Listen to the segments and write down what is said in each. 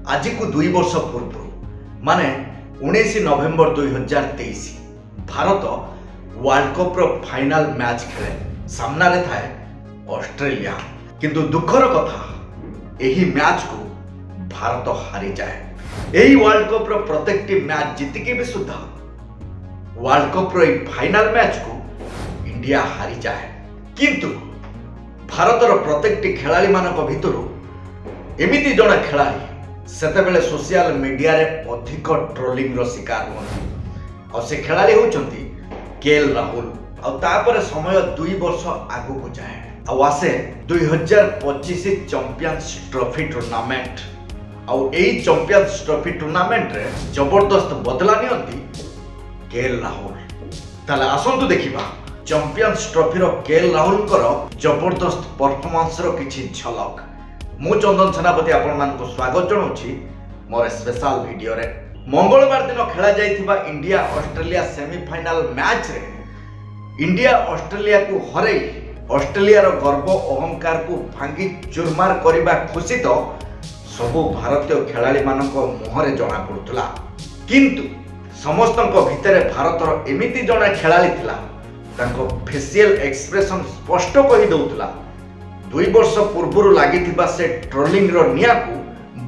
आज को 2 वर्ष पूर्व माने 19 नवेम्बर 2023 भारत वर्ल्ड कप रो फाइनल मैच खेले सामना रे थाए ऑस्ट्रेलिया। किंतु दुखर कथा यही मैच को भारत हारी जाए। यही वर्ल्ड कप रो प्रत्येक मैच जीतिके भी सुधा वर्ल्ड कप रो फाइनल मैच को इंडिया हारी जाए। किंतु भारतर प्रत्येक खेलाड़ी मानक भितरु एमिति जड़े खेलाड़ी सेतेबेले सोशल मीडिया रे अधिक ट्रोलिंग रो शिकार होती और से खेलाड़ी होचंती केएल राहुल। और तापर समय 2 वर्ष आगु को जाए और आसे 2025 चैंपियंस ट्रॉफी टूर्नामेंट और यही चैंपियंस ट्रॉफी टूर्नामेंट रे जबरदस्त बदला नियंती केएल राहुल। ताले आसंतु देखिबा चैंपियंस ट्रॉफी रो केएल राहुल कर जबरदस्त परफॉर्मेंस रो किछि झलक। मु चंदन सेनापति आपण मान को स्वागत जणाउछि मोर स्पेशल वीडियो रे। मंगलवार दिन खेला जाइथिबा इंडिया ऑस्ट्रेलिया सेमीफाइनल मैच रे इंडिया ऑस्ट्रेलिया को हरै ऑस्ट्रेलिया रो गर्व अहंकार को भांगी चुरमार करबा खुशी तो सबु भारतीय खेलाड़ी मानक मुहरे जना पड़ुतला। किंतु समस्तक भितरे भारतर एमिति जने खेलाड़ी थिला तांको फेशियल एक्सप्रेशन स्पष्ट कहि दउतला 2 वर्ष पूर्व लगी से ट्रोलिंग रो निया को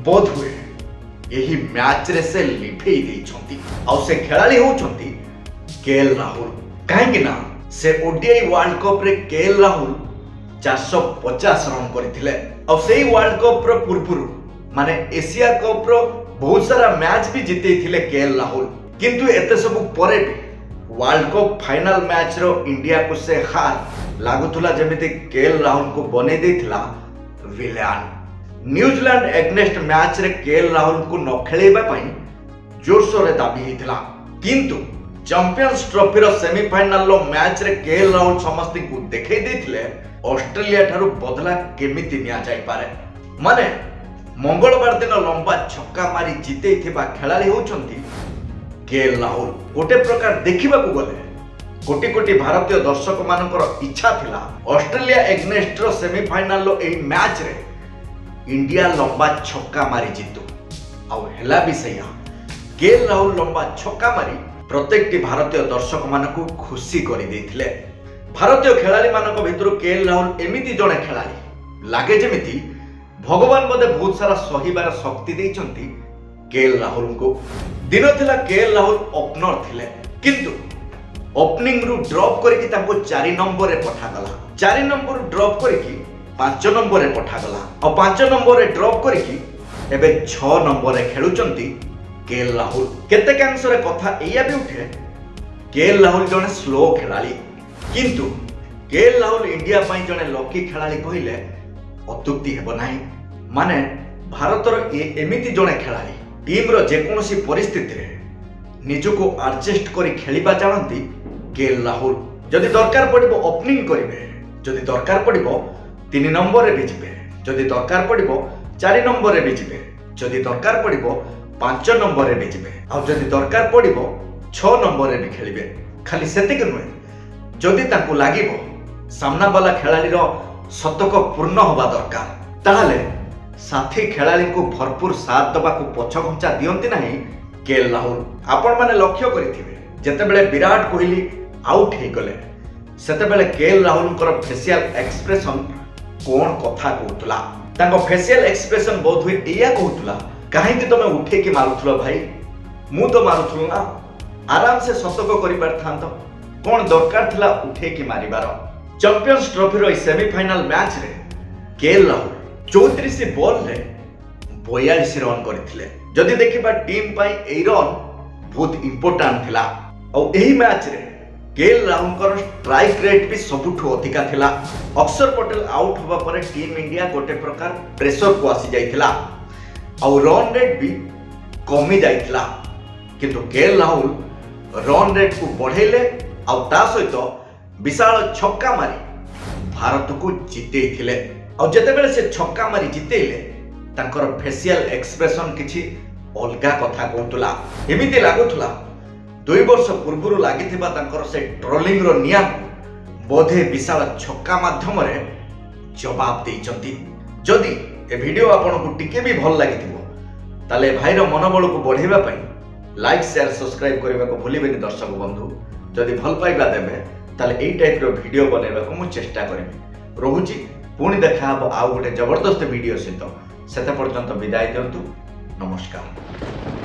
बोध हुए यही मैच रे से लिभेई देइछंती। और से खेलाड़ी होचंती केएल राहुल। काहेकि ना से ओडीआई वर्ल्ड कप रे केएल राहुल 450 रन करथिले और सेही वर्ल्ड कप रो पूर्व माने एशिया कप रो बहुत सारा मैच भी जीतेथिले केएल राहुल। किंतु एते सब परे भी वर्ल्ड कप फाइनल मैच रो इंडिया को से हार लागुला जमिति केएल राहुल को बने देथिला विलियन। न्यूजीलैंड एग्नेस्ट मैच रे केएल राहुल को न खेलेबा पई जोरसोर दाबी हेतिला। किंतु चैंपियंस ट्रॉफी रो सेमीफाइनल रो मैच रे केएल राहुल समस्त को देखै देथिले ऑस्ट्रेलिया ठारू बदला केमिति निया जाय पारे। माने मंगलवार दिन लंबा छक्का मारी जीतेथिबा खेलाड़ी होचंती केएल राहुल। गोटे प्रकार देखिबा को गले कोटी कोटी भारतीय दर्शक मानकर इच्छा थिला ऑस्ट्रेलिया एग्नेस्ट रो सेमीफाइनल रो एही मैच रे इंडिया लंबा छक्का मारी जीतु और हेला भी सैया केएल राहुल लंबा छक्का मारी प्रत्येक भारतीय दर्शक मानक खुशी करि देथिले। भारतीय खेलाड़ी मानक भितर केएल राहुल एमिति जने खेलाड़ी लागे जेमिति भगवान बदे बहुत सारा सहीबार शक्ति देइचंती केएल राहुल को। दिन थिला केएल राहुल ओपनर थिले किंतु ओपनिंग रु ड्रॉप करके ताको 4 नंबर रे पठा गला। 4 नंबर ड्रॉप करके 5 नंबर रे पठा गला और 5 नंबर रे ड्रॉप करके एबे 6 नंबर रे खेलुचंती केएल राहुल। केते कैंसर रे कथा एया भी उठे केएल राहुल जने स्लो खेलाड़ी किंतु केएल राहुल इंडिया पई जने लकी खेलाड़ी कहिले अत्युक्ति हेबो नाही। माने भारतर एमिति जने खेलाड़ी टीम रो जेकोनोसी परिस्थिति रे निजको एडजस्ट करी खेलिबा जानती केएल राहुल। जदि दरकार पड़िबो ओपनिंग करिवे, जदि दरकार पड़िबो 3 नंबर रे भी जिवे, जदि दरकार पड़िबो 4 नंबर रे भी जिवे, जदि दरकार पड़िबो 5 नंबर रे भी जिवे और जदि दरकार पड़िबो 6 नंबर रे भी खेलिबे। खाली सेतिक नुहे जदि ताकू लागिबो सामना वाला खेलाड़ी रो शतक पूर्ण होबा दरकार ताहाले साथी खेलाड़ी को भरपूर साथ दबा को पछघंचा दियंती नाही केएल राहुल। आपण माने लक्ष्य करिथिबे जेतेबेले विराट कोहली आउट हे गले सेतेबेले केएल राहुल कर फेशियल एक्सप्रेशन कोन कथा कहतला। तांको फेशियल एक्सप्रेशन बहुत हुए एया कहतला काहे कि तमे उठे कि मारुथलो भाई, मु तो मारुथलो ना, आराम से शतक करि परथांत, कोन दरकार थिला उठे कि मारिबार। चैंपियंस ट्रॉफी रो सेमीफाइनल मैच रे केएल राहुल 34 बॉल रे 42 रन करथिले। जदि देखिबा टीम पाई ए रन बहुत इंपोर्टेंट थिला और एही मैच रे केएल राहुल कर स्ट्राइक रेट भी सबुठु अधिका थिला। अक्षर पटेल आउट होबा परे टीम इंडिया गोटे प्रकार प्रेशर को आसी जाइथिला और रन रेट भी कमी जाइथिला। किंतु केएल राहुल रन रेट को बढ़ेले और ता सहित विशाल छक्का मारी भारत को जितेइथिले और जेतेबेले से छक्का मारी जितेइले तांकर फेशियल एक्सप्रेशन किछि अलगा कथा कहतुला। एमिति लागुथुला 2 वर्ष पूर्व लागिथिबा तांकर से ट्रोलिंग रो निया बोधे विशाल छक्का माध्यम रे जवाब देइचंती। जदि ए वीडियो आपन को टिके भी भल लागिथिबो ताले भाईर मनोबल को बढ़ाइबा पई लाइक शेयर सब्सक्राइब करने को भूलिबेनी दर्शक बंधु। जदि भल पाइबा देबे ताले एई टाइप रो वीडियो बनैबा को मु चेष्टा करबी। रहुची पुणी देखा हबो आउ गोटे जबरदस्त वीडियो सहित। सेते पर्यंत विदाय दियंतु। नमस्कार।